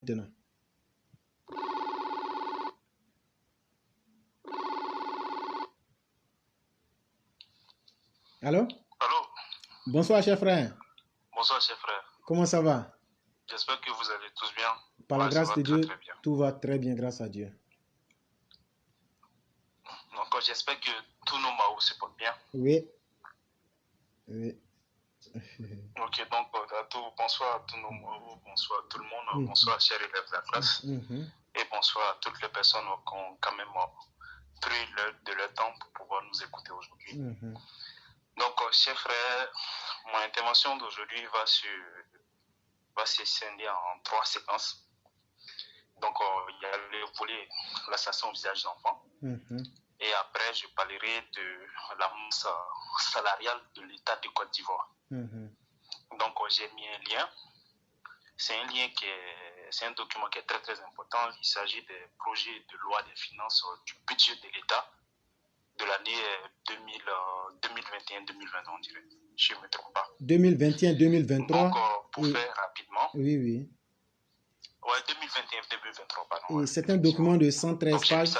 maintenant. Allô? Allô? Bonsoir, cher frère. Bonsoir, cher frère. Comment ça va? J'espère que vous allez tous bien. Par la grâce de Dieu, très bien. tout va très bien, grâce à Dieu. Donc, j'espère que tous nos maos se portent bien. Oui. Oui. Ok, donc, bonsoir à tous nos maos, bonsoir à tout le monde, bonsoir, chers élèves de la classe, et bonsoir à toutes les personnes qui ont quand même pris de leur temps pour pouvoir nous écouter aujourd'hui. Donc, chers frères, mon intervention d'aujourd'hui va se scinder en 3 séquences. Donc, il y a le volet l'assassin au visage d'enfant. Et après, je parlerai de la masse salariale de l'État de Côte d'Ivoire. Donc, j'ai mis un lien. C'est un document qui est très, très important. Il s'agit des projets de loi des finances du budget de l'État de l'année 2021-2022, on dirait. Je ne me trompe pas. 2021-2023. Donc, pour faire rapidement. Oui. Ouais, 2021-2023, pardon. Et c'est un document de 113 donc, pages.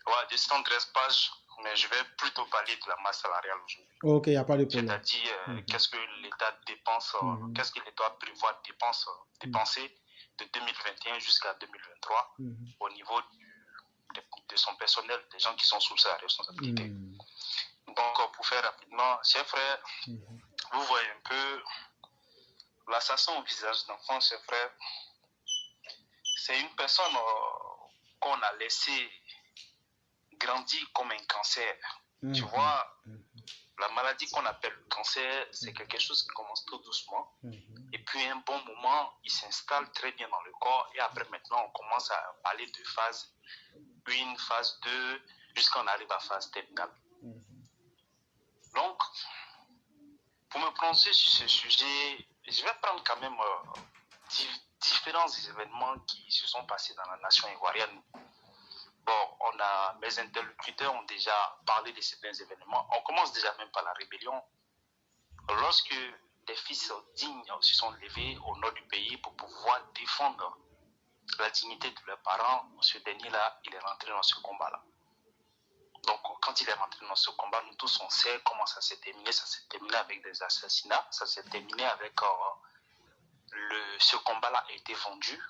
Ouais, de 113 pages, mais je vais plutôt parler de la masse salariale aujourd'hui. Ok, il n'y a pas de problème. C'est-à-dire, qu'est-ce que l'État dépense, qu'est-ce que l'État prévoit dépenser de 2021 jusqu'à 2023 au niveau de son personnel, des gens qui sont sous sa responsabilité. Donc, pour faire rapidement, chers frères, vous voyez un peu l'assassin au visage d'enfant, chers frères. C'est une personne qu'on a laissé grandir comme un cancer. Tu vois, la maladie qu'on appelle le cancer, c'est quelque chose qui commence tout doucement. Et puis, à un bon moment, il s'installe très bien dans le corps. Et après, maintenant, on commence à parler de phase 1, phase 2, jusqu'à on arrive à phase terminale. Donc, pour me prononcer sur ce sujet, je vais prendre quand même différents événements qui se sont passés dans la nation ivoirienne. Bon, mes interlocuteurs ont déjà parlé de certains événements. On commence déjà même par la rébellion. Lorsque des fils dignes se sont levés au nord du pays pour pouvoir défendre la dignité de leurs parents, ce dernier-là, il est rentré dans ce combat-là. Donc, quand il est rentré dans ce combat, nous tous, on sait comment ça s'est terminé. Ça s'est terminé avec des assassinats. Ça s'est terminé avec... ce combat-là a été vendu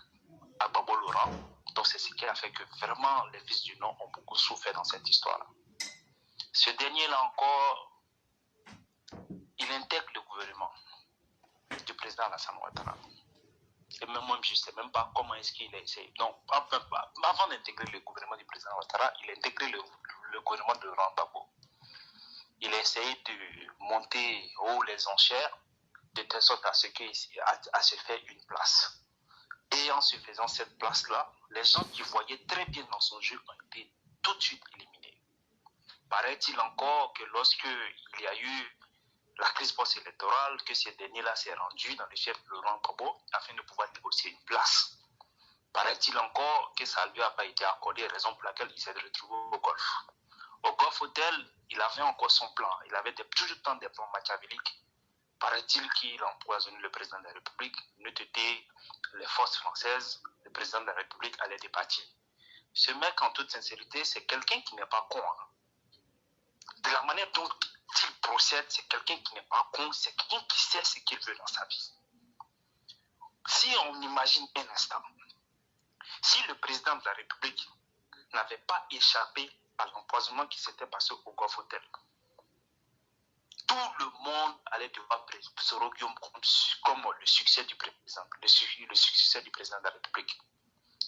à Babo Laurent. Donc, c'est ce qui a fait que vraiment, les fils du Nord ont beaucoup souffert dans cette histoire-là. Ce dernier-là encore, il intègre le gouvernement du président Alassane Ouattara. Et même moi, je ne sais même pas comment est-ce qu'il a essayé. Donc, avant d'intégrer le gouvernement du président Ouattara, il a intégré le gouvernement de Laurent Gbagbo. Il a essayé de monter haut les enchères de telle sorte à se faire une place. Et en se faisant cette place-là, les gens qui voyaient très bien dans son jeu ont été tout de suite éliminés. Paraît-il encore que lorsque il y a eu la crise post-électorale, que ce dernier-là s'est rendu dans le chef Laurent Gbagbo afin de pouvoir négocier une place. Paraît-il encore que ça ne lui a pas été accordé, raison pour laquelle il s'est retrouvé au Golfe. Au Golfe Hotel, il avait encore son plan. Il avait toujours tant de plans machiavéliques. Paraît-il qu'il a empoisonné le président de la République, noté les forces françaises, le président de la République allait départir. Ce mec, en toute sincérité, c'est quelqu'un qui n'est pas con. Hein. De la manière dont il procède, c'est quelqu'un qui n'est pas con, c'est quelqu'un qui sait ce qu'il veut dans sa vie. Si on imagine un instant, si le président de la République n'avait pas échappé à l'empoisonnement qui s'était passé au Golfe Hotel, tout le monde allait devoir se regarder comme le succès du président, le succès du président de la République.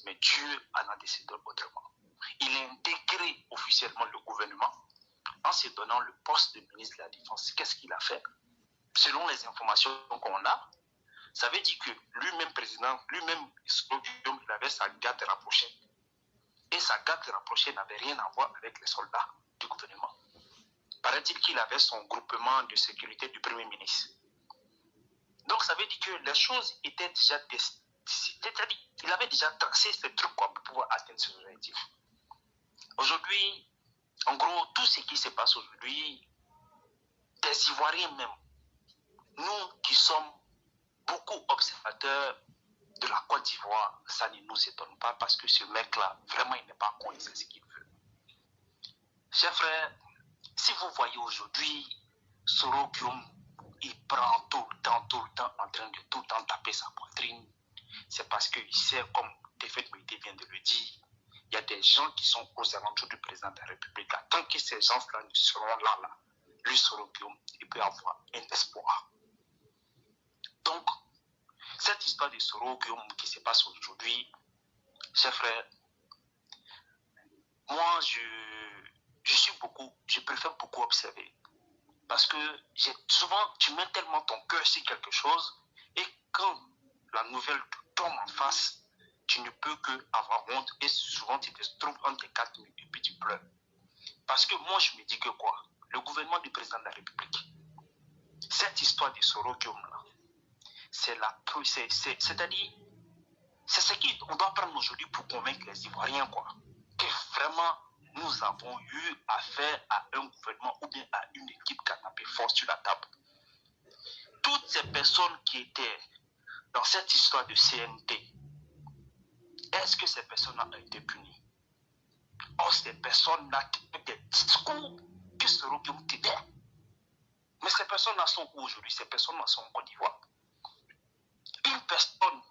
Mais Dieu en a décidé autrement. Il a intégré officiellement le gouvernement en se donnant le poste de ministre de la Défense. Qu'est-ce qu'il a fait? Selon les informations qu'on a, ça veut dire que lui-même président, lui-même, il avait sa garde rapprochée. Et sa garde rapprochée n'avait rien à voir avec les soldats du gouvernement. Paraît-il qu'il avait son groupement de sécurité du Premier ministre. Donc, ça veut dire que les choses étaient déjà c'est-à-dire qu'il avait déjà tracé ce truc pour pouvoir atteindre ses objectifs. Aujourd'hui, en gros, tout ce qui se passe aujourd'hui, des Ivoiriens même, nous qui sommes beaucoup observateurs de Côte d'Ivoire, ça ne nous étonne pas parce que ce mec-là, vraiment, il n'est pas con, il sait ce qu'il veut. Chers frères, si vous voyez aujourd'hui, Soro Guillaume, il prend tout le temps en train de tout le temps taper sa poitrine, c'est parce qu'il sait, comme Tefet Moïté vient de le dire, il y a des gens qui sont aux alentours du président de la République. Tant que ces gens-là ne seront là, lui, Soro Guillaume, il peut avoir un espoir. Donc, cette histoire de Soro Guillaume qui se passe aujourd'hui, chers frères, moi, je préfère beaucoup observer. Parce que souvent, tu mets tellement ton cœur sur quelque chose et quand la nouvelle tombe en face, tu ne peux que avoir honte et souvent tu te trouves entre tes quatre murs et puis tu pleures. Parce que moi, je me dis que quoi? Le gouvernement du président de la République, cette histoire de Soro Guillaume là, c'est-à-dire, c'est ce qu'on doit prendre aujourd'hui pour convaincre les Ivoiriens, quoi. Que vraiment, nous avons eu affaire à un gouvernement ou bien à une équipe qui a tapé fort sur la table. Toutes ces personnes qui étaient dans cette histoire de CNT, est-ce que ces personnes-là ont été punies? Or, ces personnes-là qui ont des discours que Soro Guillaume t'aidait. Mais ces personnes-là sont où aujourd'hui? Ces personnes-là sont en Côte d'Ivoire. Une personne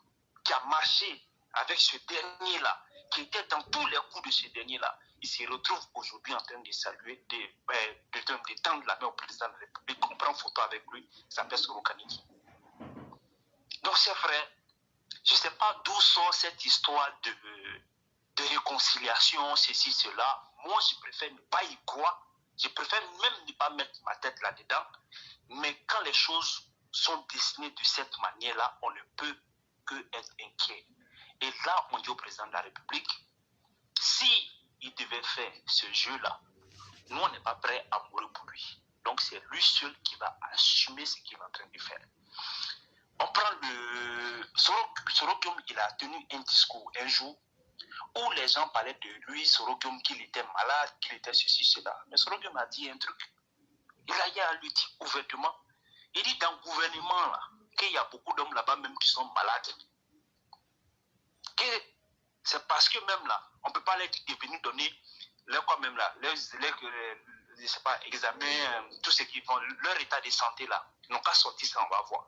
qui a marché avec ce dernier-là, qui était dans tous les coups de ce dernier-là, il se retrouve aujourd'hui en train de saluer, de tendre la main au président de la République, on prend photo avec lui, il s'appelle Soro Kaniki. Donc, c'est vrai, je ne sais pas d'où sort cette histoire de réconciliation, ceci, cela. Moi, je préfère ne pas y croire, je préfère même ne pas mettre ma tête là-dedans, mais quand les choses sont dessinées de cette manière-là, on ne peut que être inquiet. Et là, on dit au président de la République, si il devait faire ce jeu-là, nous, on n'est pas prêt à mourir pour lui. Donc, c'est lui seul qui va assumer ce qu'il est en train de faire. On prend Soro Guillaume, il a tenu un discours un jour où les gens parlaient de lui, Soro Guillaume, qu'il était malade, qu'il était ceci, cela. Mais Soro Guillaume a dit un truc. Il a lui dit ouvertement, il dit dans le gouvernement, là, qu'il y a beaucoup d'hommes là-bas même qui sont malades. Que c'est parce que même là, on ne peut pas les venir donner leur, quand même là, je sais pas, examen, tout ce qu'ils font, leur état de santé là. Ils n'ont qu'à sortir ça, on va voir.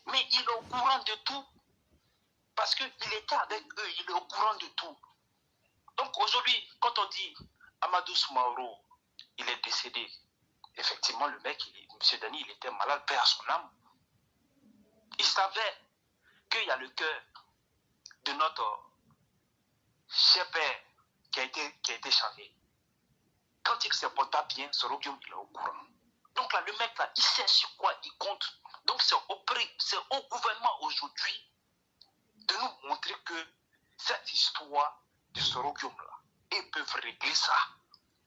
Mais il est au courant de tout. Parce qu'il était avec eux, il est au courant de tout. Donc aujourd'hui, quand on dit Amadou Soumaoro, il est décédé, effectivement, le mec, M. Dani, il était malade, paix à son âme. Il savait qu'il y a le cœur de notre cher père qui a été changé. Quand il ne se porte pas bien, Soro Guillaume, il est au courant. Donc là, le mec, là, il sait sur quoi il compte. Donc c'est au gouvernement aujourd'hui de nous montrer que cette histoire de Soro Guillaume, là, ils peuvent régler ça.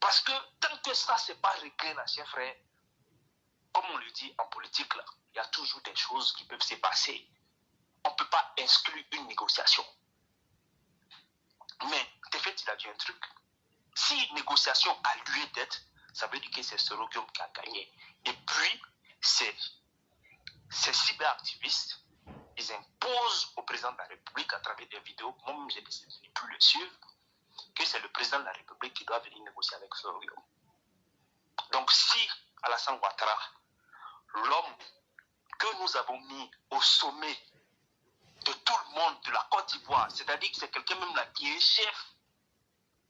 Parce que tant que ça, c'est pas réglé, là, chers frères, comme on le dit en politique, là, il y a toujours des choses qui peuvent se passer. On ne peut pas exclure une négociation. Mais, de fait, il a dit un truc. Si négociation a lieu d'être, ça veut dire que c'est Soro Guillaume qui a gagné. Et puis, ces cyberactivistes, ils imposent au président de la République à travers des vidéos, moi-même j'ai décidé de ne plus le suivre, que c'est le président de la République qui doit venir négocier avec Soro Guillaume. Donc si Alassane Ouattara, l'homme que nous avons mis au sommet de tout le monde de la Côte d'Ivoire, c'est-à-dire que c'est quelqu'un même là qui est chef,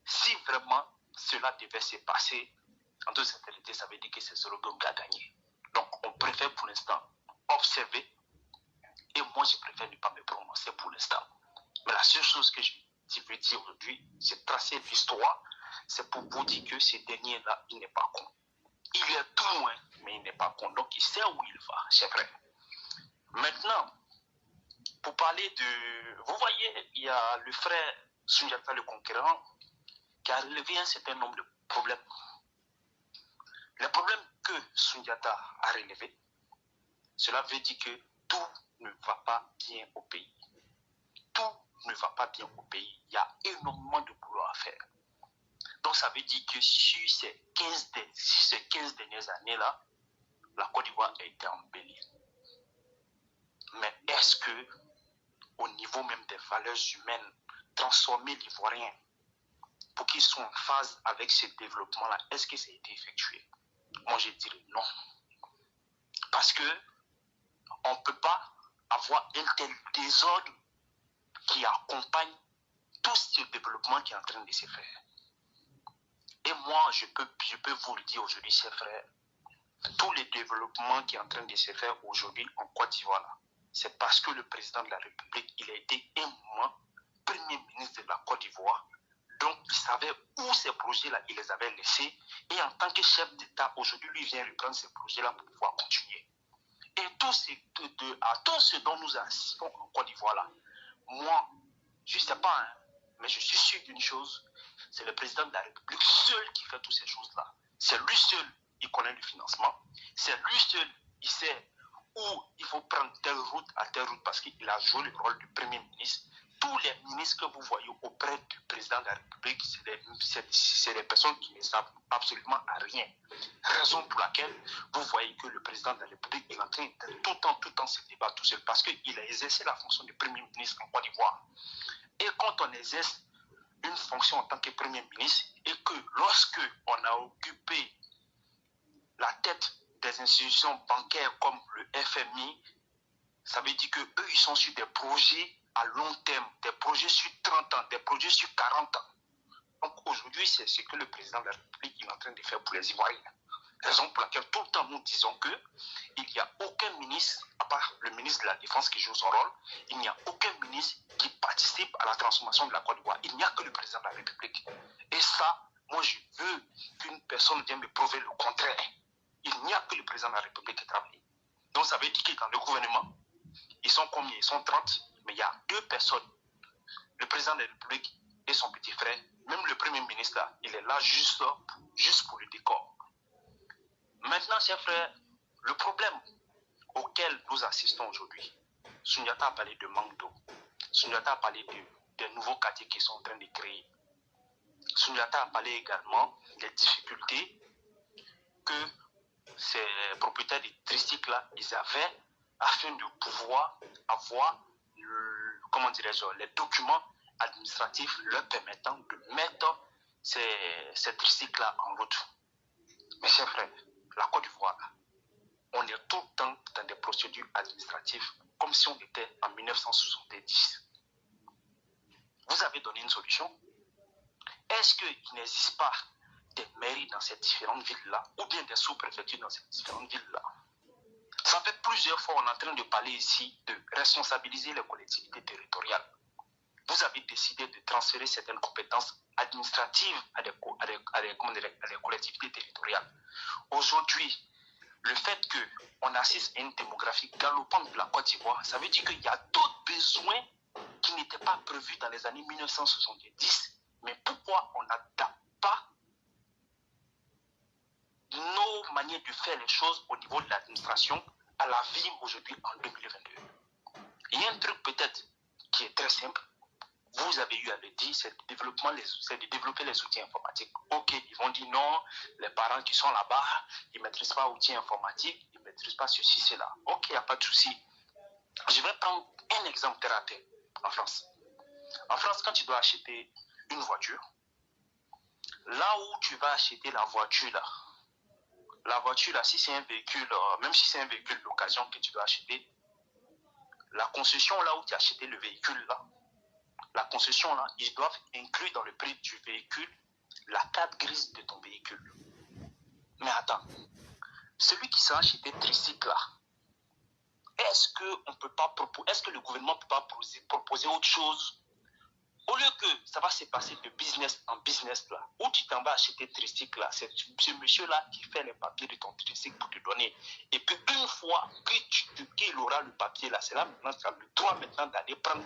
si vraiment cela devait se passer, en toute sincérité, ça veut dire que c'est Soro Guillaume qui a gagné. Donc on préfère pour l'instant observer. Et moi, je préfère ne pas me prononcer pour l'instant. Mais la seule chose que je veux dire aujourd'hui, c'est tracer l'histoire. C'est pour vous dire que ce dernier-là, il n'est pas con. Il est tout loin, mais il n'est pas con. Donc, il sait où il va, c'est vrai. Maintenant, pour parler de... Vous voyez, il y a le frère Soundiata le Conquérant qui a relevé un certain nombre de problèmes. Les problèmes que Soundiata a relevés, cela veut dire que tout ne va pas bien au pays. Tout ne va pas bien au pays. Il y a énormément de boulot à faire. Donc ça veut dire que sur ces 15 dernières années-là, la Côte d'Ivoire a été embellie. Mais est-ce que, au niveau même valeurs humaines, transformer l'Ivoirien pour qu'ils soient en phase avec ce développement-là. Est-ce que ça a été effectué? Moi, je dirais non. Parce que on ne peut pas avoir un tel désordre qui accompagne tout ce développement qui est en train de se faire. Et moi, je peux vous le dire aujourd'hui, chers frères, tout le développement qui est en train de se faire aujourd'hui en Côte d'Ivoire, c'est parce que le président de la République, il a été un moment premier ministre de la Côte d'Ivoire. Donc, il savait où ces projets-là, il les avait laissés. Et en tant que chef d'État, aujourd'hui, lui vient reprendre ces projets-là pour pouvoir continuer. Et à tout ce dont nous assistons en Côte d'Ivoire, là, moi, je ne sais pas, hein, mais je suis sûr d'une chose, c'est le président de la République seul qui fait toutes ces choses-là. C'est lui seul, il connaît le financement. C'est lui seul, il sait où il faut prendre telle route à telle route parce qu'il a joué le rôle du premier ministre. Tous les ministres que vous voyez auprès du président de la République, c'est des personnes qui ne savent absolument à rien. Raison pour laquelle vous voyez que le président de la République est en train de tout le temps se débattre tout seul parce qu'il a exercé la fonction de premier ministre en Côte d'Ivoire. Et quand on exerce une fonction en tant que premier ministre et que lorsque on a occupé la tête des institutions bancaires comme le FMI, ça veut dire qu'eux, ils sont sur des projets à long terme, des projets sur 30 ans, des projets sur 40 ans. Donc aujourd'hui, c'est ce que le président de la République est en train de faire pour les Ivoiriens. Raison pour laquelle tout le temps nous disons qu'il n'y a aucun ministre, à part le ministre de la Défense qui joue son rôle, il n'y a aucun ministre qui participe à la transformation de la Côte d'Ivoire. Il n'y a que le président de la République. Et ça, moi je veux qu'une personne vienne me prouver le contraire. Il n'y a que le président de la République qui travaille. Donc ça veut dire que dans le gouvernement, ils sont combien? Ils sont 30, mais il y a 2 personnes. Le président de la République et son petit frère, même le premier ministre là, il est là juste pour le décor. Maintenant, chers frères, le problème auquel nous assistons aujourd'hui, Sundiata a parlé de manque d'eau. Sundiata a parlé des nouveaux quartiers qui sont en train de créer. Sundiata a parlé également des difficultés que ces propriétaires de tricycles-là, ils avaient afin de pouvoir avoir, les documents administratifs leur permettant de mettre ces tricycles-là en route. Mes chers frères, la Côte d'Ivoire, on est tout le temps dans des procédures administratives comme si on était en 1970. Vous avez donné une solution. Est-ce qu'il n'existe pas des mairies dans ces différentes villes-là ou bien des sous-préfectures dans ces différentes villes-là? Ça fait plusieurs fois on est en train de parler ici de responsabiliser les collectivités territoriales. Vous avez décidé de transférer certaines compétences administratives à des collectivités territoriales. Aujourd'hui, le fait qu'on assiste à une démographie galopante de la Côte d'Ivoire, ça veut dire qu'il y a d'autres besoins qui n'étaient pas prévus dans les années 1970. Mais pourquoi on n'adapte pas nos manières de faire les choses au niveau de l'administration à la vie aujourd'hui en 2022? Il y a un truc peut-être qui est très simple. Vous avez eu à le dire, c'est de développer les outils informatiques. Ok, ils vont dire non, les parents qui sont là-bas, ils ne maîtrisent pas outils informatiques, ils ne maîtrisent pas ceci, cela. Ok, il n'y a pas de souci. Je vais prendre un exemple très rapide en France. En France, quand tu dois acheter une voiture, là où tu vas acheter la voiture, là, si c'est un véhicule, même si c'est un véhicule d'occasion que tu dois acheter, la concession là où tu as acheté le véhicule là, la concession là, ils doivent inclure dans le prix du véhicule la carte grise de ton véhicule. Mais attends, celui qui s'est acheté tricycle là, est-ce que le gouvernement ne peut pas proposer autre chose? Au lieu que ça va se passer de business en business là, où tu t'en vas acheter tricycle là, c'est ce monsieur-là qui fait les papiers de ton tricycle pour te donner. Et puis une fois qu'il aura le papier là, c'est là maintenant tu as le droit maintenant d'aller prendre,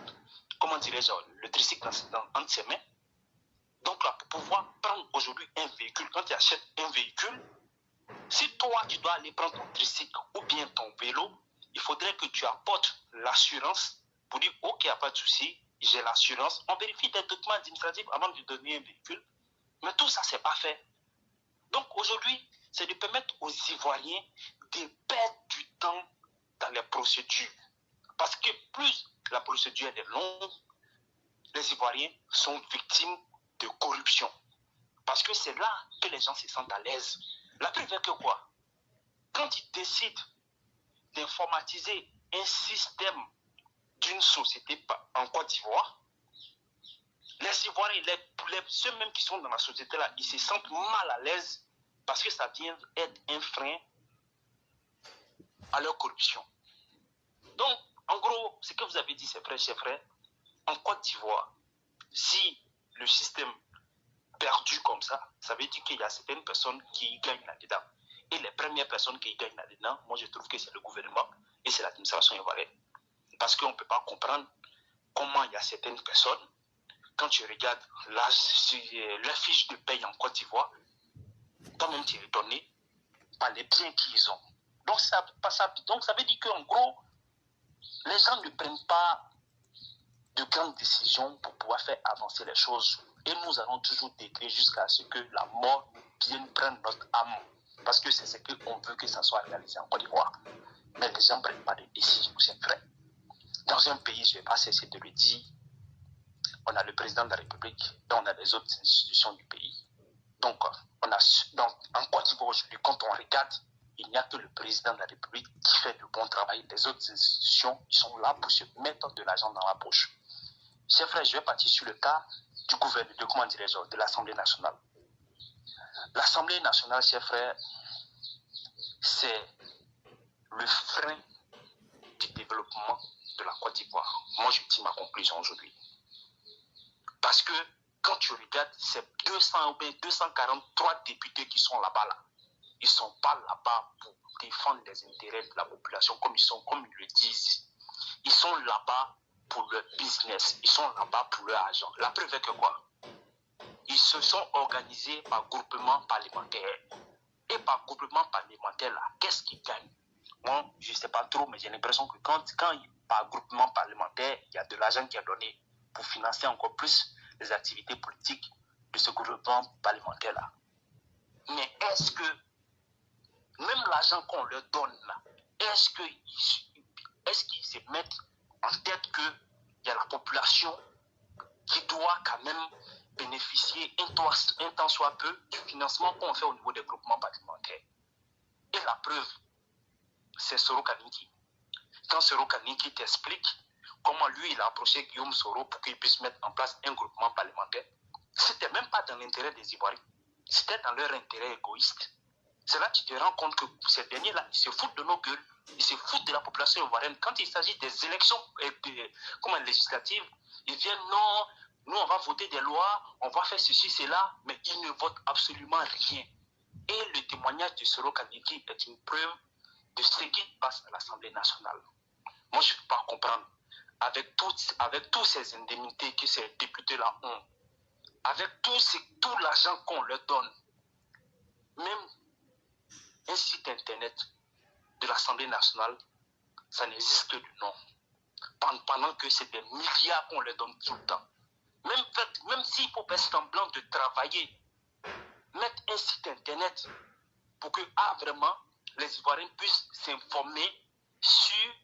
le tricycle entre ses mains. Donc là, pour pouvoir prendre aujourd'hui un véhicule, quand tu achètes un véhicule, si toi tu dois aller prendre ton tricycle ou bien ton vélo, il faudrait que tu apportes l'assurance pour dire ok, il n'y a pas de souci, j'ai l'assurance. On vérifie des documents administratifs avant de donner un véhicule. Mais tout ça, ce n'est pas fait. Donc aujourd'hui, c'est de permettre aux Ivoiriens de perdre du temps dans les procédures. Parce que plus la procédure est longue, les Ivoiriens sont victimes de corruption. Parce que c'est là que les gens se sentent à l'aise. La preuve est que quoi? Quand ils décident d'informatiser un système d'une société en Côte d'Ivoire, les Ivoiriens, ceux même qui sont dans la société-là, ils se sentent mal à l'aise parce que ça vient être un frein à leur corruption. Donc, en gros, ce que vous avez dit, c'est vrai, chers frères. En Côte d'Ivoire, si le système perdu comme ça veut dire qu'il y a certaines personnes qui y gagnent là-dedans. Et les premières personnes qui y gagnent là-dedans, moi je trouve que c'est le gouvernement et c'est l'administration ivoirienne. Parce qu'on ne peut pas comprendre comment il y a certaines personnes, quand tu regardes leur fiche de paye en Côte d'Ivoire, toi-même tu es étonné par les biens qu'ils ont. Donc ça veut dire qu'en gros, les gens ne prennent pas de grandes décisions pour pouvoir faire avancer les choses. Et nous allons toujours décrire jusqu'à ce que la mort vienne prendre notre âme. Parce que c'est ce qu'on veut que ça soit réalisé en Côte d'Ivoire. Mais les gens ne prennent pas de décisions, c'est vrai. Dans un pays, je ne vais pas cesser de le dire, on a le président de la République et on a les autres institutions du pays. Donc en Côte d'Ivoire aujourd'hui, quand on regarde, il n'y a que le président de la République qui fait le bon travail. Les autres institutions, ils sont là pour se mettre de l'argent dans la poche. Chers frères, je vais partir sur le cas du gouvernement, de l'Assemblée nationale. L'Assemblée nationale, chers frères, c'est le frein du développement de la Côte d'Ivoire. Moi, je dis ma conclusion aujourd'hui. Parce que quand tu regardes, c'est 200 ou 243 députés qui sont là-bas. Ils ne sont pas là-bas pour défendre les intérêts de la population comme ils le disent. Ils sont là-bas pour leur business. Ils sont là-bas pour leur argent. La preuve est que quoi? Ils se sont organisés par groupement parlementaire. Et par groupement parlementaire, là, qu'est-ce qu'ils gagnent? Moi, je ne sais pas trop, mais j'ai l'impression que quand par groupement parlementaire, il y a de l'argent qui est donné pour financer encore plus les activités politiques de ce groupement parlementaire-là. Mais est-ce que même l'argent qu'on leur donne là, est-ce qu'ils se mettent en tête qu'il y a la population qui doit quand même bénéficier un tant soit peu du financement qu'on fait au niveau des groupements parlementaires? Et la preuve, c'est Soro Kaniki. Quand Soro Kaniki t'explique comment lui, il a approché Guillaume Soro pour qu'il puisse mettre en place un groupement parlementaire, c'était même pas dans l'intérêt des Ivoiriens. C'était dans leur intérêt égoïste. C'est là que tu te rends compte que ces derniers-là, ils se foutent de nos gueules, ils se foutent de la population ivoirienne. Quand il s'agit des élections législatives, ils viennent, non, nous on va voter des lois, on va faire ceci, cela, mais ils ne votent absolument rien. Et le témoignage de Soro Kaniki est une preuve de ce qui passe à l'Assemblée nationale. Moi, je ne peux pas comprendre. Avec toutes ces indemnités que ces députés-là ont, avec tout l'argent qu'on leur donne, même un site internet de l'Assemblée nationale, ça n'existe que du nom. Pendant que c'est des milliards qu'on leur donne tout le temps. Même s'il faut faire semblant de travailler, mettre un site internet pour que vraiment les Ivoiriens puissent s'informer sur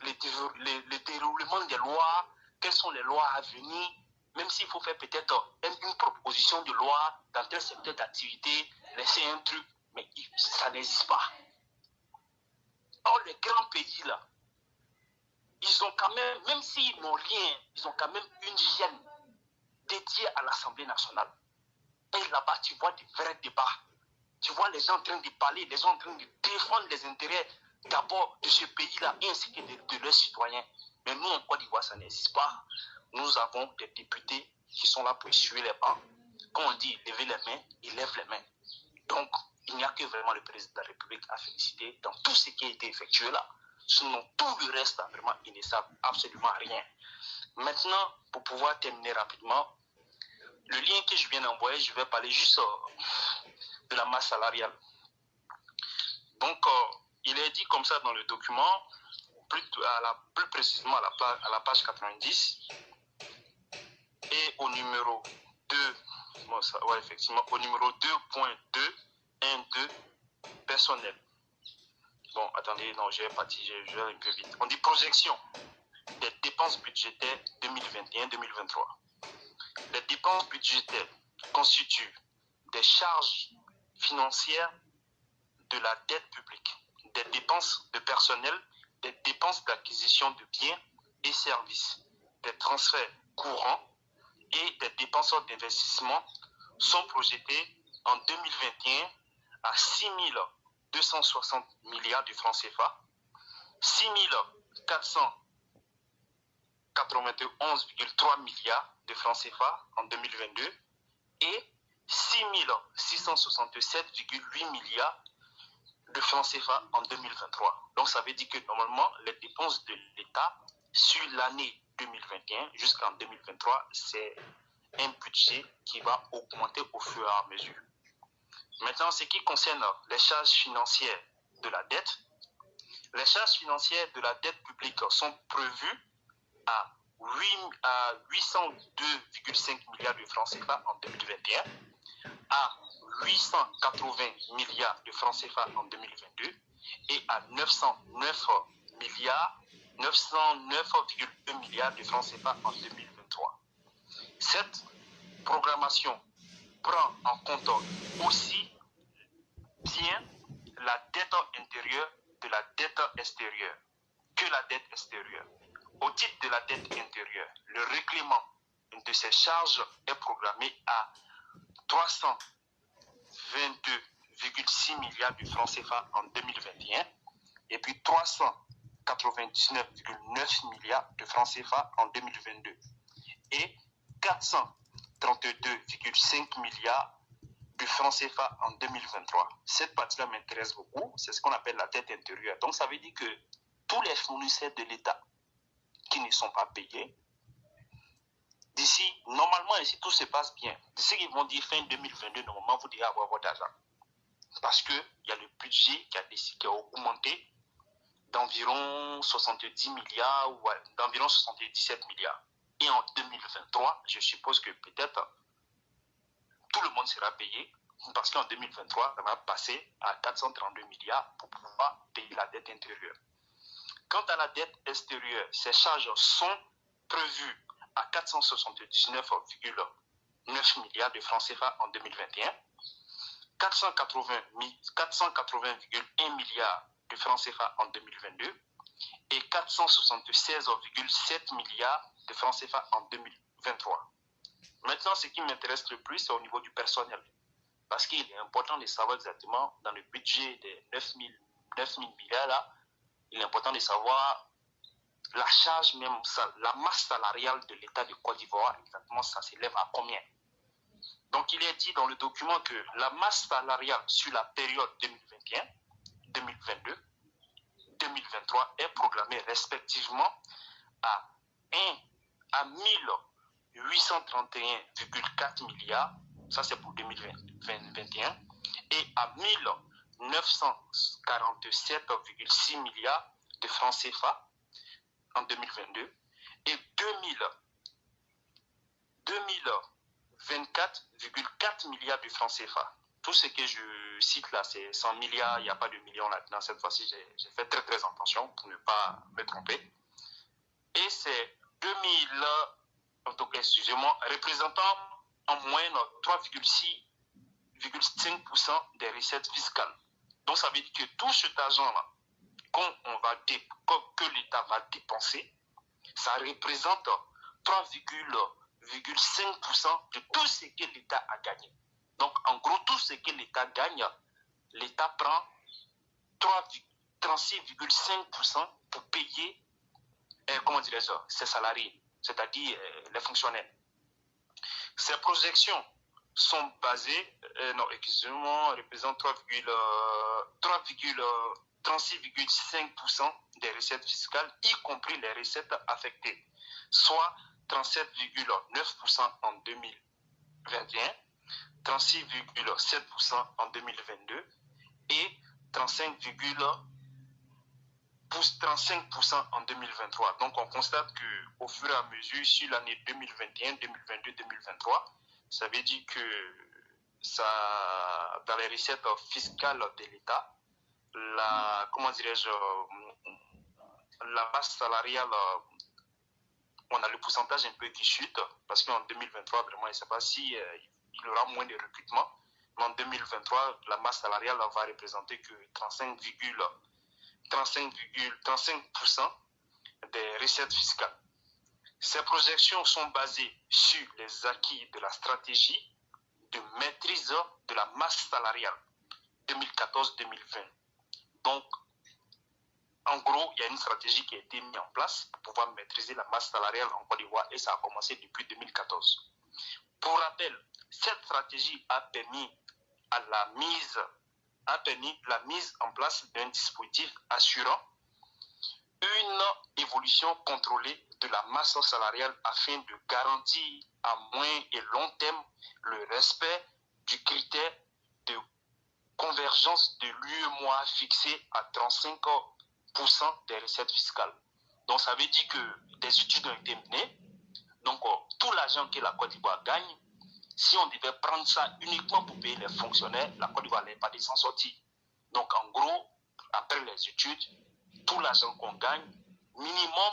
le déroulement des lois, quelles sont les lois à venir, même s'il faut faire peut-être une proposition de loi dans tel secteur d'activité, laisser un truc, mais ça n'existe pas. Or, les grands pays là, ils ont quand même s'ils n'ont rien, ils ont quand même une chaîne dédiée à l'Assemblée nationale. Et là-bas, tu vois des vrais débats. Tu vois les gens en train de parler, les gens en train de défendre les intérêts d'abord de ce pays-là ainsi que de leurs citoyens. Mais nous, en Côte d'Ivoire, ça n'existe pas. Nous avons des députés qui sont là pour essuyer les bancs. Quand on dit lever les mains, ils lèvent les mains. Donc, il n'y a que vraiment le président de la République à féliciter dans tout ce qui a été effectué là. Sinon, tout le reste, vraiment, ils ne savent absolument rien. Maintenant, pour pouvoir terminer rapidement, le lien que je viens d'envoyer, je vais parler juste de la masse salariale. Donc, il est dit comme ça dans le document, plus précisément à la page 90, et au numéro 2, effectivement, au numéro 2.2, 1.2, personnel. Bon, attendez, non, je vais un peu vite. On dit projection. des dépenses budgétaires 2021-2023. Les dépenses budgétaires constituent des charges financières de la dette publique, des dépenses de personnel, des dépenses d'acquisition de biens et services, des transferts courants et des dépenses d'investissement sont projetés en 2021 à 6 260 milliards de francs CFA, 6 491,3 milliards de francs CFA en 2022 et 6 667,8 milliards de francs CFA en 2023. Donc ça veut dire que normalement les dépenses de l'État sur l'année 2021 jusqu'en 2023, c'est un budget qui va augmenter au fur et à mesure. Maintenant, ce qui concerne les charges financières de la dette, les charges financières de la dette publique sont prévues à 802,5 milliards de francs CFA en 2021, à 880 milliards de francs CFA en 2022 et à 909,2 milliards de francs CFA en 2023. Cette programmation prend en compte aussi bien la dette intérieure de la dette extérieure que la dette extérieure. Au titre de la dette intérieure, le règlement de ces charges est programmé à 322,6 milliards de francs CFA en 2021 et puis 399,9 milliards de francs CFA en 2022 et 432,5 milliards de francs CFA en 2023. Cette partie-là m'intéresse beaucoup, c'est ce qu'on appelle la dette intérieure. Donc ça veut dire que tous les fournisseurs de l'État qui ne sont pas payés, d'ici, normalement, si tout se passe bien, d'ici qu'ils vont dire fin 2022, normalement, vous devez avoir votre argent. Parce qu'il y a le budget qui a augmenté d'environ 70 milliards ou d'environ 77 milliards. Et en 2023, je suppose que peut-être tout le monde sera payé parce qu'en 2023, ça va passer à 432 milliards pour pouvoir payer la dette intérieure. Quant à la dette extérieure, ces charges sont prévues à 479,9 milliards de francs CFA en 2021, 480,1 milliards de francs CFA en 2022 et 476,7 milliards de francs CFA en 2023. Maintenant, ce qui m'intéresse le plus, c'est au niveau du personnel. Parce qu'il est important de savoir exactement, dans le budget des 9 000 milliards, là, il est important de savoir la charge même, la masse salariale de l'État de Côte d'Ivoire, exactement, ça s'élève à combien? Donc, il est dit dans le document que la masse salariale sur la période 2021, 2022, 2023 est programmée respectivement à 1831,4 milliards, ça c'est pour 2021, et à 1947,6 milliards de francs CFA en 2022 et 2024,4 milliards de francs CFA. Tout ce que je cite là, c'est 100 milliards, il n'y a pas de millions là-dedans. Cette fois-ci, j'ai fait très très attention pour ne pas me tromper. Et c'est excusez-moi, représentant en moyenne 3,5% des recettes fiscales. Donc ça veut dire que tout cet argent-là, que l'État va dépenser, ça représente 3,5% de tout ce que l'État a gagné. Donc en gros, tout ce que l'État gagne, l'État prend 36,5% pour payer ses salariés, c'est-à-dire les fonctionnaires. Ces projections sont basées, représentent 36,5% des recettes fiscales, y compris les recettes affectées, soit 37,9% en 2021, 36,7% en 2022 et 35% en 2023. Donc on constate qu'au fur et à mesure, sur l'année 2021, 2022, 2023, ça veut dire que dans les recettes fiscales de l'État, la base salariale on a le pourcentage un peu qui chute, parce qu'en 2023, vraiment, je ne sais pas si il y aura moins de recrutement. Mais en 2023, la masse salariale va représenter que 35% des recettes fiscales. Ces projections sont basées sur les acquis de la stratégie de maîtrise de la masse salariale 2014-2020. Donc, en gros, il y a une stratégie qui a été mise en place pour pouvoir maîtriser la masse salariale en Côte d'Ivoire et ça a commencé depuis 2014. Pour rappel, cette stratégie a permis la mise en place d'un dispositif assurant une évolution contrôlée de la masse salariale afin de garantir à moyen et long terme le respect du critère de convergence de l'UEMOA fixé à 35% des recettes fiscales. Donc ça veut dire que des études ont été menées. Donc tout l'argent que la Côte d'Ivoire gagne, si on devait prendre ça uniquement pour payer les fonctionnaires, la Côte d'Ivoire n'allait pas s'en sortir. Donc en gros, après les études, tout l'argent qu'on gagne, minimum,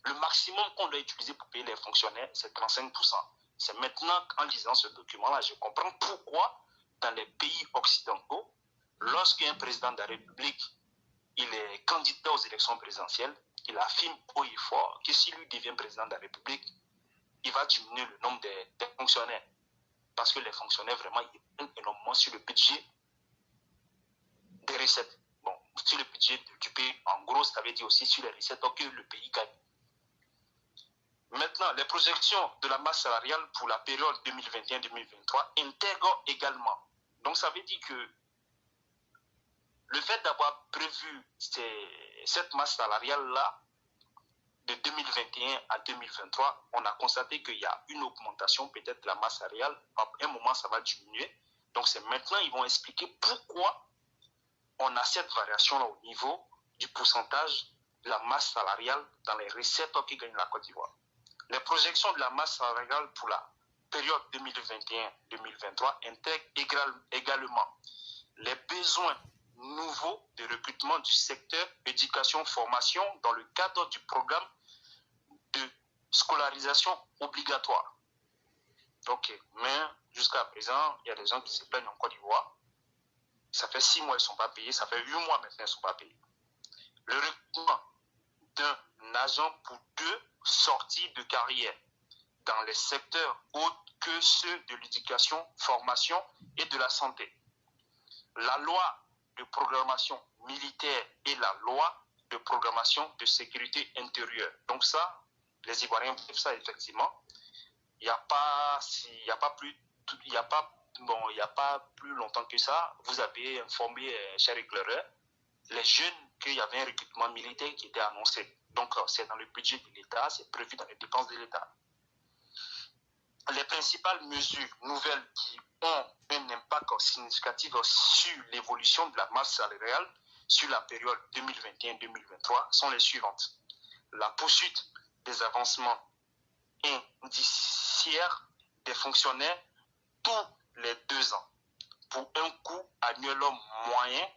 le maximum qu'on doit utiliser pour payer les fonctionnaires, c'est 35%. C'est maintenant qu'en lisant ce document-là, je comprends pourquoi dans les pays occidentaux, lorsqu'un président de la République il est candidat aux élections présidentielles, il affirme haut et fort que si lui devient président de la République, il va diminuer le nombre des fonctionnaires. Parce que les fonctionnaires, vraiment, ils prennent énormément sur le budget des recettes. Bon, sur le budget du pays, en gros, ça veut dire aussi sur les recettes que le pays gagne. Maintenant, les projections de la masse salariale pour la période 2021-2023 intègrent également. Donc, ça veut dire que le fait d'avoir prévu cette masse salariale-là, de 2021 à 2023, on a constaté qu'il y a une augmentation peut-être de la masse salariale. À un moment, ça va diminuer. Donc, c'est maintenant ils vont expliquer pourquoi on a cette variation-là au niveau du pourcentage de la masse salariale dans les recettes qui gagnent la Côte d'Ivoire. Les projections de la masse salariale pour la période 2021-2023 intègrent également les besoins nouveaux de recrutement du secteur éducation-formation dans le cadre du programme de scolarisation obligatoire. Ok, mais jusqu'à présent, il y a des gens qui se plaignent en Côte d'Ivoire. Ça fait 6 mois, ils ne sont pas payés. Ça fait 8 mois maintenant, ils ne sont pas payés. Le recrutement d'un agent pour 2 sorties de carrière dans les secteurs autres que ceux de l'éducation, formation et de la santé. La loi de programmation militaire et la loi de programmation de sécurité intérieure. Donc ça, les Ivoiriens vivent ça effectivement. Il n'y a pas plus longtemps que ça, vous avez informé, cher éclaireur, les jeunes qu'il y avait un recrutement militaire qui était annoncé. Donc c'est dans le budget de l'État, c'est prévu dans les dépenses de l'État. Les principales mesures nouvelles qui ont un impact significatif sur l'évolution de la masse salariale sur la période 2021-2023 sont les suivantes. La poursuite des avancements indiciaires des fonctionnaires tous les 2 ans pour un coût annuel moyen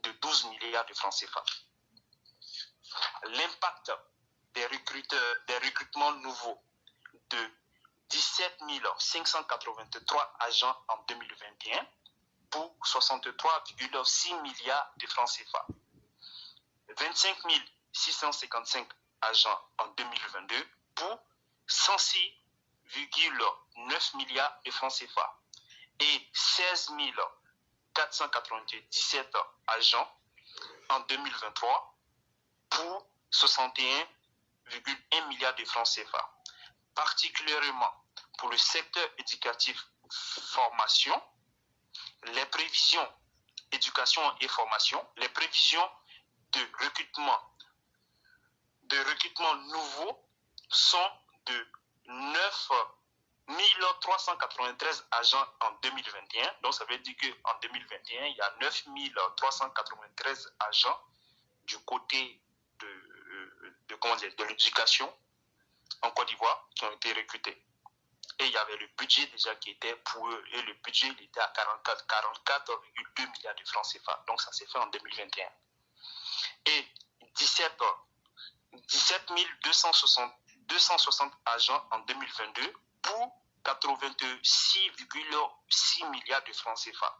de 12 milliards de francs CFA. L'impact des recrutements nouveaux de 17 583 agents en 2021 pour 63,6 milliards de francs CFA. 25 655 agents en 2022 pour 106,9 milliards de francs CFA. Et 16 497 agents en 2023 pour 61,1 milliards de francs CFA. Particulièrement pour le secteur éducatif formation, les prévisions éducation et formation, les prévisions de recrutement nouveau sont de 9 393 agents en 2021. Donc ça veut dire qu'en 2021, il y a 9 393 agents du côté de l'éducation en Côte d'Ivoire qui ont été recrutés. Et il y avait le budget déjà qui était pour eux, et le budget il était à 44,2 milliards de francs CFA. Donc ça s'est fait en 2021. Et 17 262 260 agents en 2022 pour 86,6 milliards de francs CFA,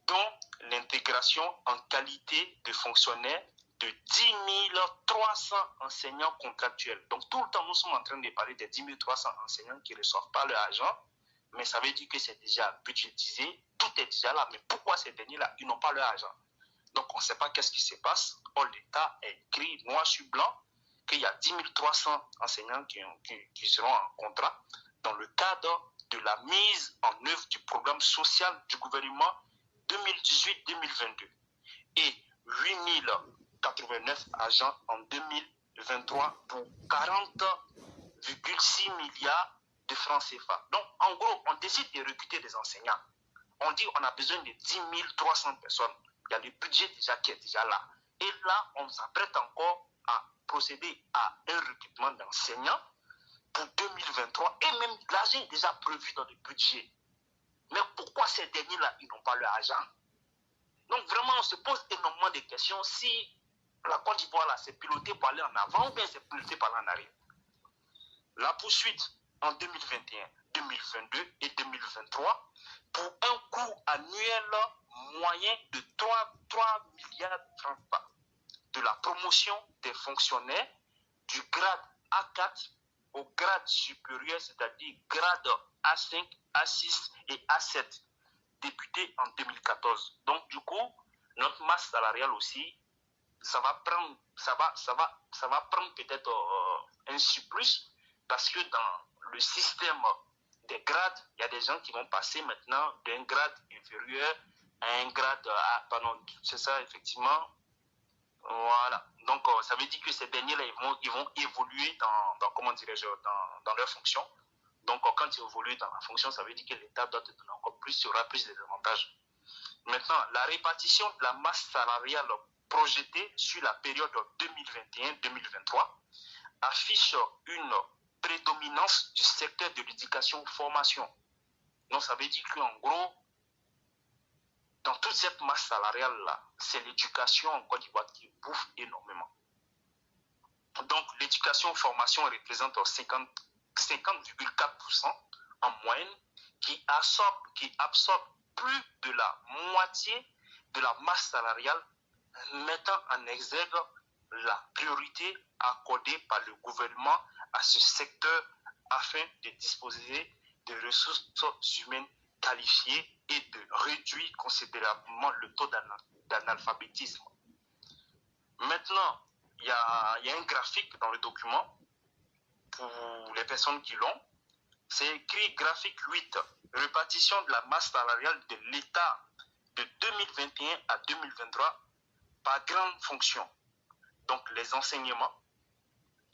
dont l'intégration en qualité de fonctionnaire de 10 300 enseignants contractuels. Donc tout le temps, nous sommes en train de parler des 10 300 enseignants qui ne reçoivent pas leur argent, mais ça veut dire que c'est déjà budgétisé, tout est déjà là. Mais pourquoi ces derniers-là, ils n'ont pas leur argent? Donc on ne sait pas qu'est-ce qui se passe. Or, l'État a écrit noir sur blanc qu'il y a 10 300 enseignants qui seront en contrat dans le cadre de la mise en œuvre du programme social du gouvernement 2018-2022 et 8089 agents en 2023 pour 40,6 milliards de francs CFA. Donc, en gros, on décide de recruter des enseignants. On dit qu'on a besoin de 10 300 personnes. Il y a le budget déjà qui est déjà là. Et là, on s'apprête encore à procéder à un recrutement d'enseignants pour 2023. Et même l'argent est déjà prévu dans le budget. Mais pourquoi ces derniers-là, ils n'ont pas leur argent? Donc vraiment, on se pose énormément de questions si la Côte d'Ivoire, là, c'est piloté pour aller en avant ou bien c'est piloté par en arrière. La poursuite en 2021, 2022 et 2023 pour un coût annuel moyen de 3 milliards de francs de la promotion des fonctionnaires du grade A4 au grade supérieur, c'est-à-dire grade A5, A6 et A7, débuté en 2014. Donc du coup, notre masse salariale aussi, ça va prendre peut-être un surplus parce que dans le système des grades, il y a des gens qui vont passer maintenant d'un grade inférieur à un grade c'est ça effectivement. Voilà. Donc ça veut dire que ces derniers-là, ils vont évoluer dans leur fonction. Donc quand ils évoluent dans la fonction, ça veut dire que l'État doit te donner encore plus, il y aura plus d'avantages. Maintenant, la répartition de la masse salariale projetée sur la période 2021-2023 affiche une prédominance du secteur de l'éducation-formation. Donc ça veut dire qu'en gros, dans toute cette masse salariale-là, c'est l'éducation en Côte d'Ivoire qui bouffe énormément. Donc l'éducation-formation représente 50,4% en moyenne, qui absorbe plus de la moitié de la masse salariale, mettant en exergue la priorité accordée par le gouvernement à ce secteur afin de disposer de ressources humaines qualifiées et de réduire considérablement le taux d'analphabétisme. Maintenant, il y a un graphique dans le document pour les personnes qui l'ont. C'est écrit graphique 8, répartition de la masse salariale de l'État de 2021 à 2023 par grande fonction. Donc les enseignements,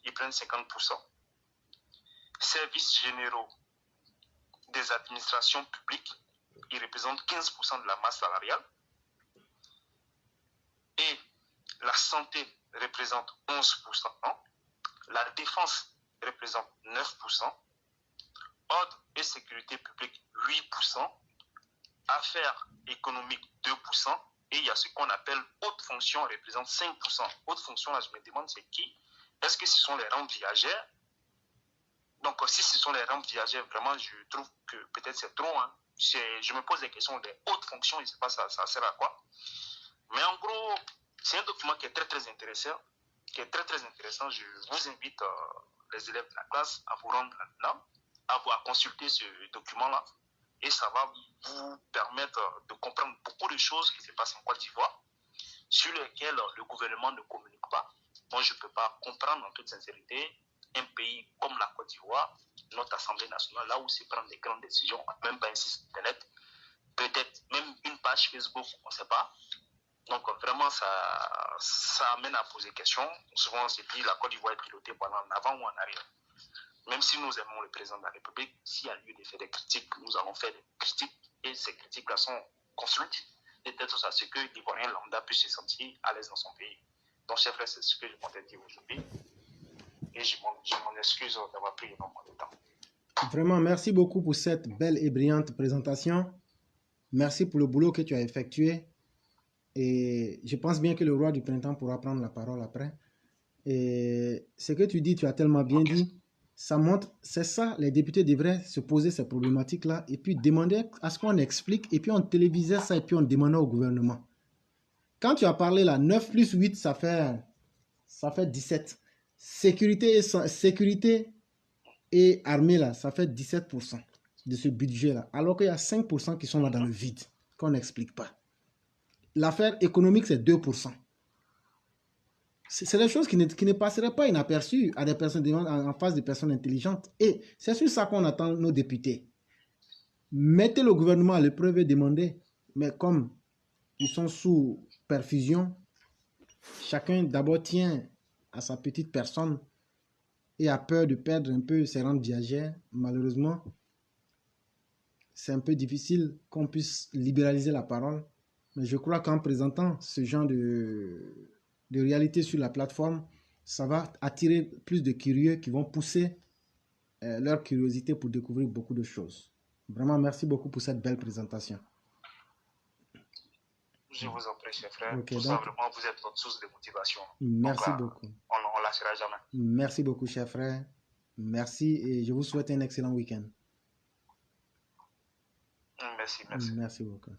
ils prennent 50%. Services généraux des administrations publiques, ils représentent 15% de la masse salariale. Et la santé représente 11%. La défense représente 9%. Ordre et sécurité publique, 8%. Affaires économiques, 2%. Et il y a ce qu'on appelle haute fonction, représente 5%. Haute fonction, là, je me demande c'est qui? Est-ce que ce sont les rentes viagères? Donc, si ce sont les rentes viagères, vraiment, je trouve que peut-être c'est trop. Hein. Je me pose des questions des hautes fonctions, je ne sais pas ça sert à quoi. Mais en gros, c'est un document qui est très, très intéressant. Je vous invite, les élèves de la classe, à vous rendre là, à consulter ce document-là. Et ça va vous permettre de comprendre beaucoup de choses qui se passent en Côte d'Ivoire, sur lesquelles le gouvernement ne communique pas. Moi, je ne peux pas comprendre en toute sincérité un pays comme la Côte d'Ivoire, notre Assemblée nationale, là où se prennent des grandes décisions, même pas un site internet, peut-être même une page Facebook, on ne sait pas. Donc vraiment, ça amène à poser des questions. Souvent, on se dit la Côte d'Ivoire est pilotée en avant ou en arrière. Même si nous aimons le président de la République, s'il y a lieu de faire des critiques, nous allons faire des critiques et ces critiques-là sont construites et peut-être à ce que l'Ivoirien lambda puisse se sentir à l'aise dans son pays. Donc, chers frères, c'est ce que je comptais dire aujourd'hui et je m'en excuse d'avoir pris énormément de temps. Vraiment, merci beaucoup pour cette belle et brillante présentation. Merci pour le boulot que tu as effectué. Et je pense bien que le roi du printemps pourra prendre la parole après. Et ce que tu dis, tu as tellement bien dit. Ça montre, c'est ça, les députés devraient se poser ces problématiques-là et puis demander à ce qu'on explique et puis on télévisait ça et puis on demandait au gouvernement. Quand tu as parlé là, 9 plus 8, ça fait 17. Sécurité et armée là, ça fait 17% de ce budget-là. Alors qu'il y a 5% qui sont là dans le vide, qu'on n'explique pas. L'affaire économique, c'est 2%. C'est des choses qui ne passeraient pas inaperçues à des personnes en face des personnes intelligentes. Et c'est sur ça qu'on attend nos députés. Mettez le gouvernement à l'épreuve et demandez. Mais comme ils sont sous perfusion, chacun d'abord tient à sa petite personne et a peur de perdre un peu ses rentes viagères. Malheureusement, c'est un peu difficile qu'on puisse libéraliser la parole. Mais je crois qu'en présentant ce genre de réalité sur la plateforme, ça va attirer plus de curieux qui vont pousser leur curiosité pour découvrir beaucoup de choses. Vraiment, merci beaucoup pour cette belle présentation. Je vous en prie, cher frère. Okay, ça, vraiment, vous êtes notre source de motivation. Merci beaucoup. On ne lâchera jamais. Merci beaucoup, cher frère. Merci et je vous souhaite un excellent week-end. Merci, merci. Merci beaucoup.